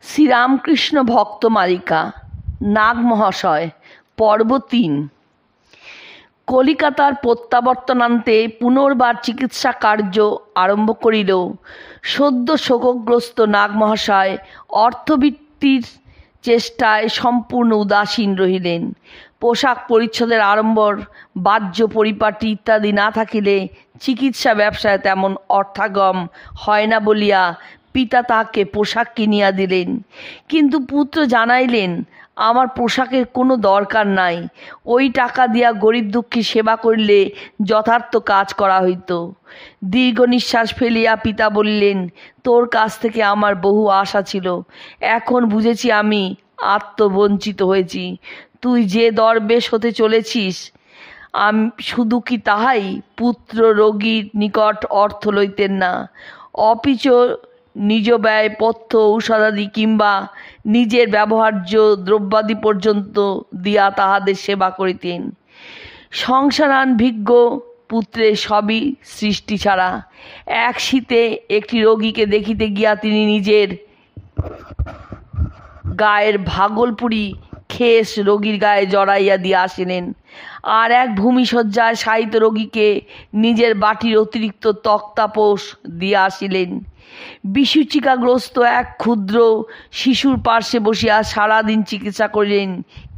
শ্রীরামকৃষ্ণ ভক্তমালিকা নাগ মহাশয় পর্ব ৩। কলিকাতার প্রত্যাবর্তনান্তে পুনর্বার চিকিৎসা কার্য আরম্ভ করিল। সদ্য শোকগ্রস্ত নাগ মহাশয় অর্থবৃত্তির চেষ্টায় সম্পূর্ণ উদাসীন রহিলেন। পোশাক পরিচ্ছদের আড়ম্বর, বাহ্য পরিপাটি ইত্যাদি না থাকিলে চিকিৎসা ব্যবসায় তেমন অর্থাগম হয় না বলিয়া পিতা তাহাকে পোশাক কিনিয়া দিলেন। কিন্তু পুত্র জানাইলেন, আমার পোশাকের কোনো দরকার নাই, ওই টাকা দিয়া গরিব দুঃখী সেবা করিলে যথার্থ কাজ করা হইত। দীর্ঘ নিঃশ্বাস ফেলিয়া পিতা বললেন, তোর কাছ থেকে আমার বহু আশা ছিল, এখন বুঝেছি আমি আত্মবঞ্চিত হয়েছি। তুই যে দরবেশ হতে চলেছিস, আমি শুধু কি তাহাই? পুত্র রোগীর নিকট অর্থ লইতেন না, অপিচ নিজ ব্যয় পথ্য ঔষধাদি কিংবা নিজের ব্যবহার্য দ্রব্যাদি পর্যন্ত দিয়া তাহাদের সেবা করিতেন। সংসারান ভিজ্ঞ পুত্রের সবই সৃষ্টি ছাড়া। এক শীতে একটি রোগীকে দেখিতে গিয়া তিনি নিজের গায়ের ভাগলপুরি খেস রোগীর গায়ে জড়াইয়া দিয়া আসিলেন, আর এক ভূমিশয্যায় শায়িত রোগীকে নিজের বাটির অতিরিক্ত তক্তাপোষ দিয়া আসিলেন। বিসূচিকাগ্রস্ত এক ক্ষুদ্র শিশুর পার্শ্বে বসিয়া সারাদিন চিকিৎসা করিলেন,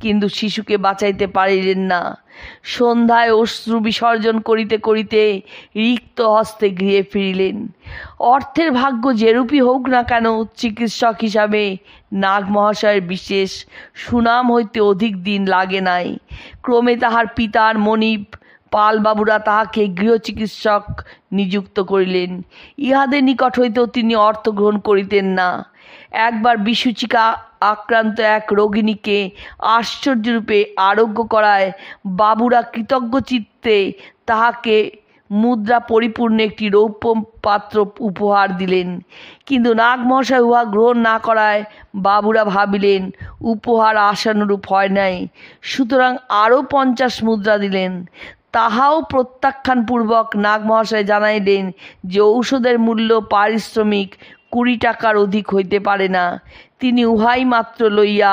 কিন্তু শিশুকে বাঁচাইতে পারিলেন না। সন্ধ্যায় অশ্রু বিসর্জন করিতে করিতে রিক্ত হস্তে গৃহে ফিরিলেন। অর্থের ভাগ্য যেরূপই হোক না কেন, চিকিৎসক হিসাবে নাগ মহাশয়ের বিশেষ সুনাম হইতে অধিক দিন লাগে নাই। ক্রমে তাহার পিতার মনিব পালবাবুরা তাহাকে গৃহচিকিৎসক নিযুক্ত করিলেন। ইহাদের নিকট হইতেও তিনি অর্থ গ্রহণ করিতেন না। একবার বিসূচিকা আক্রান্ত এক রোগিণীকে আশ্চর্যরূপে আরোগ্য করায় বাবুরা কৃতজ্ঞ চিত্তে তাহাকে মুদ্রা পরিপূর্ণ একটি রৌপ্য পাত্র উপহার দিলেন। কিন্তু নাগ মহাশয় উহা গ্রহণ না করায় বাবুরা ভাবিলেন উপহার আশানুরূপ হয় নাই, সুতরাং আরও 50 মুদ্রা দিলেন। তাহাও প্রত্যাখ্যানপূর্বক নাগ মহাশয় জানাইলেন যে ঔষধের মূল্য পারিশ্রমিক 20 টাকার অধিক হইতে পারে না। তিনি উহাই মাত্র লইয়া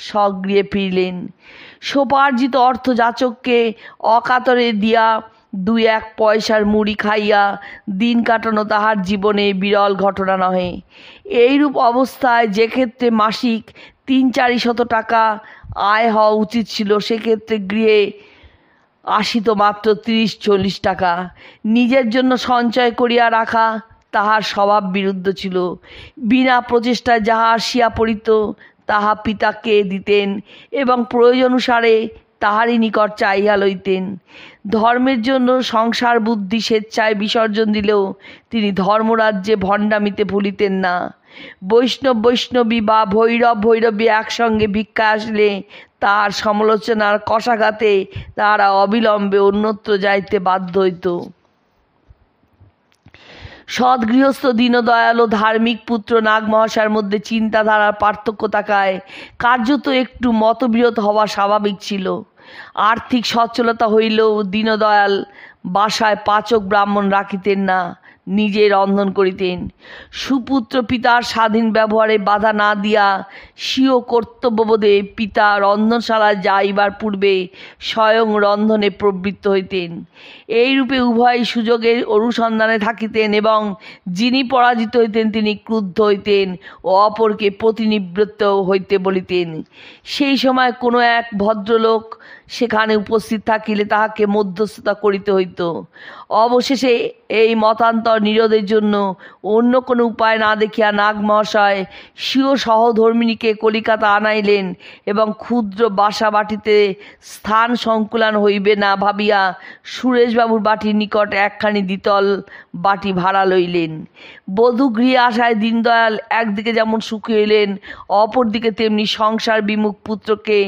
স্বগৃহে ফিরিলেন। সোপার্জিত অর্থ যাচককে অকাতরে দিয়া 2-1 পয়সার মুড়ি খাইয়া দিন কাটানো তাহার জীবনে বিরল ঘটনা নহে। এইরূপ অবস্থায় যে ক্ষেত্রে মাসিক 300-400 টাকা আয় হওয়া উচিত ছিল, সেক্ষেত্রে গৃহে আসিত মাত্র 30-40 টাকা। নিজের জন্য সঞ্চয় করিয়া রাখা তাহার স্বভাব বিরুদ্ধ ছিল। বিনা প্রচেষ্টায় যাহা আসিয়া পড়িত তাহা পিতাকে দিতেন এবং প্রয়োজনুসারে তাহারই নিকট চাহিয়া লইতেন। ধর্মের জন্য সংসার বুদ্ধি স্বেচ্ছায় বিসর্জন দিলেও তিনি ধর্মরাজ্যে ভণ্ডামিতে ভুলিতেন না। বৈষ্ণবী বা ভৈরবী একসঙ্গে ভিক্ষা আসলে তাহার সমালোচনার কষাঘাতে তাহারা অবিলম্বে অন্যত্র যাইতে বাধ্য হইত। সৎগৃহস্থ দীনদয়াল ও ধার্মিক পুত্র নাগ মহাশয়ের মধ্যে চিন্তাধারার পার্থক্য থাকায় কার্যত একটু মতবিরোধ হওয়া স্বাভাবিক ছিল। আর্থিক সচ্ছলতা হইলেও দীনদয়াল বাসায় পাচক ব্রাহ্মণ রাখিতেন না, নিজে রন্ধন করিতেন। সুপুত্র পিতার স্বাধীন ব্যবহারে বাধা না দিয়া স্বীয় কর্তব্যবোধে পিতা রন্ধনশালায় যাইবার পূর্বে স্বয়ং রন্ধনে প্রবৃত্ত হইতেন। এইরূপে উভয় সুযোগের অনুসন্ধানে থাকিতেন এবং যিনি পরাজিত হইতেন তিনি ক্রুদ্ধ হইতেন ও অপরকে প্রতিনিবৃত্ত হইতে বলিতেন। সেই সময় কোনো এক ভদ্রলোক সেখানে উপস্থিত থাকিলে তাহাকে মধ্যস্থতা করিতে হইত। অবশেষে এই মতান্তর নিরোধের জন্য অন্য কোনো উপায় না দেখিয়া নাগ মহাশয় স্বীয় সহধর্মিণীকে কলিকাতা আনাইলেন এবং ক্ষুদ্র বাসা বাটিতে স্থান সংকুলান হইবে না ভাবিয়া সুরেশবাবুর বাটির নিকট একখানি দ্বিতল বাটি ভাড়া লইলেন। বধূ গৃহে আসায় দীনদয়াল একদিকে যেমন সুখী হইলেন, অপরদিকে তেমনি সংসার বিমুখ পুত্রকে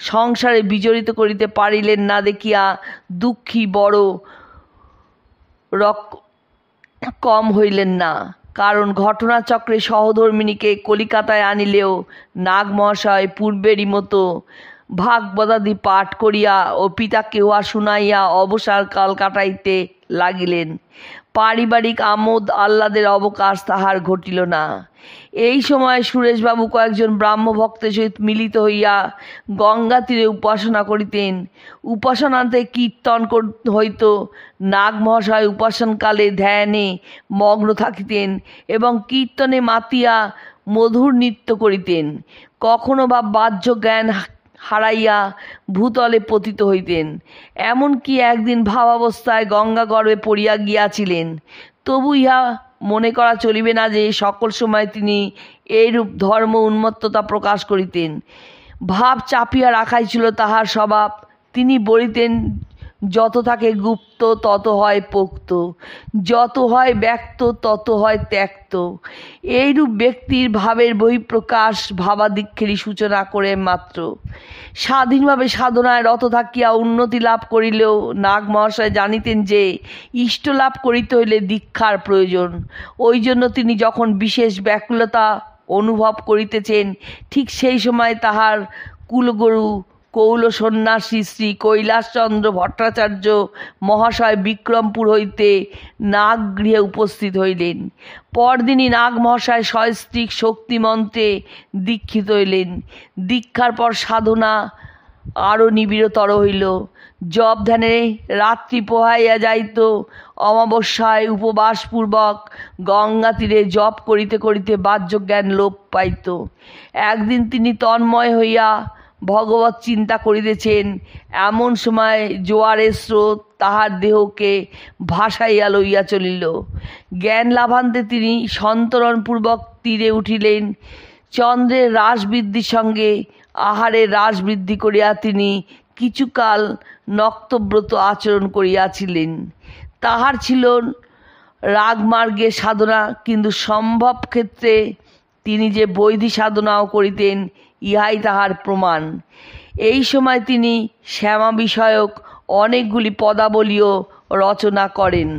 সংসারে বিজড়িত করিতে পারিলেন না দেখিয়া দুঃখী বড় কম হইলেন না। কারণ ঘটনাচক্রে সহধর্মিণীকে কলিকাতায় আনিলেও নাগ মহাশয় পূর্বেরই মতো ভাগবতাদি পাঠ করিয়া ও পিতাকে উহা শুনাইয়া অবসর কাল কাটাইতে লাগিলেন। পারিবারিক আমোদ আহ্লাদের অবকাশ তাহার ঘটিল না। এই সময় সুরেশবাবু কয়েকজন ব্রাহ্মভক্তের সহিত মিলিত হইয়া গঙ্গা তীরে উপাসনা করিতেন। উপাসনাতে কীর্তন হইত। নাগ মহাশয় উপাসনকালে ধ্যানে মগ্ন থাকিতেন এবং কীর্তনে মাতিয়া মধুর নৃত্য করিতেন। কখনো বা বাহ্য জ্ঞান হারাইয়া ভূতলে পতিত হইতেন। এমনকি একদিন ভাবাবস্থায় গঙ্গা গর্ভে পড়িয়া গিয়াছিলেন। তবু ইহা মনে করা চলিবে না যে সকল সময় তিনি এইরূপ ধর্ম উন্মত্ততা প্রকাশ করিতেন। ভাব চাপিয়া রাখাই ছিল তাহার স্বভাব। তিনি বলিতেন, যত থাকে গুপ্ত তত হয় পোক্ত, যত হয় ব্যক্ত তত হয় ত্যক্ত। এইরূপ ব্যক্তির ভাবের বহিঃপ্রকাশ ভাবাদিক্ষেরই সূচনা করে মাত্র। স্বাধীনভাবে সাধনায় রত থাকিয়া উন্নতি লাভ করিলেও নাগ মহাশয় জানিতেন যে ইষ্ট লাভ করিতে হইলে দীক্ষার প্রয়োজন। ওই জন্য তিনি যখন বিশেষ ব্যাকুলতা অনুভব করিতেছেন, ঠিক সেই সময় তাহার কুলগুরু কৌল সন্ন্যাসী শ্রী কৈলাসচন্দ্র ভট্টাচার্য মহাশয় বিক্রমপুর হইতে নাগগৃহে উপস্থিত হইলেন। পরদিনই নাগ মহাশয় সস্ত্রীক শক্তি মন্ত্রে দীক্ষিত হইলেন। দীক্ষার পর সাধনা আরও নিবিড়তর হইল। জপ ধ্যানে রাত্রি পোহাইয়া যাইত। অমাবস্যায় উপবাসপূর্বক গঙ্গা তীরে জপ করিতে করিতে বাহ্যজ্ঞান লোপ পাইত। একদিন তিনি তন্ময় হইয়া ভগবত চিন্তা করিতেছেন, এমন সময় জোয়ারের স্রোত তাহার দেহকে ভাসাইয়া লইয়া চলিল। জ্ঞান লাভান্তে তিনি সন্তরণপূর্বক তীরে উঠিলেন। চন্দ্রের হ্রাস বৃদ্ধির সঙ্গে আহারের হ্রাস বৃদ্ধি করিয়া তিনি কিছুকাল নক্তব্রত আচরণ করিয়াছিলেন। তাহার ছিল রাগমার্গে সাধনা, কিন্তু সম্ভব ক্ষেত্রে তিনি যে বৈধি সাধনাও করিতেন ইহাই তাহার প্রমাণ। এই সময় তিনি শ্যামা বিষয়ক অনেকগুলি পদাবলীও রচনা করেন।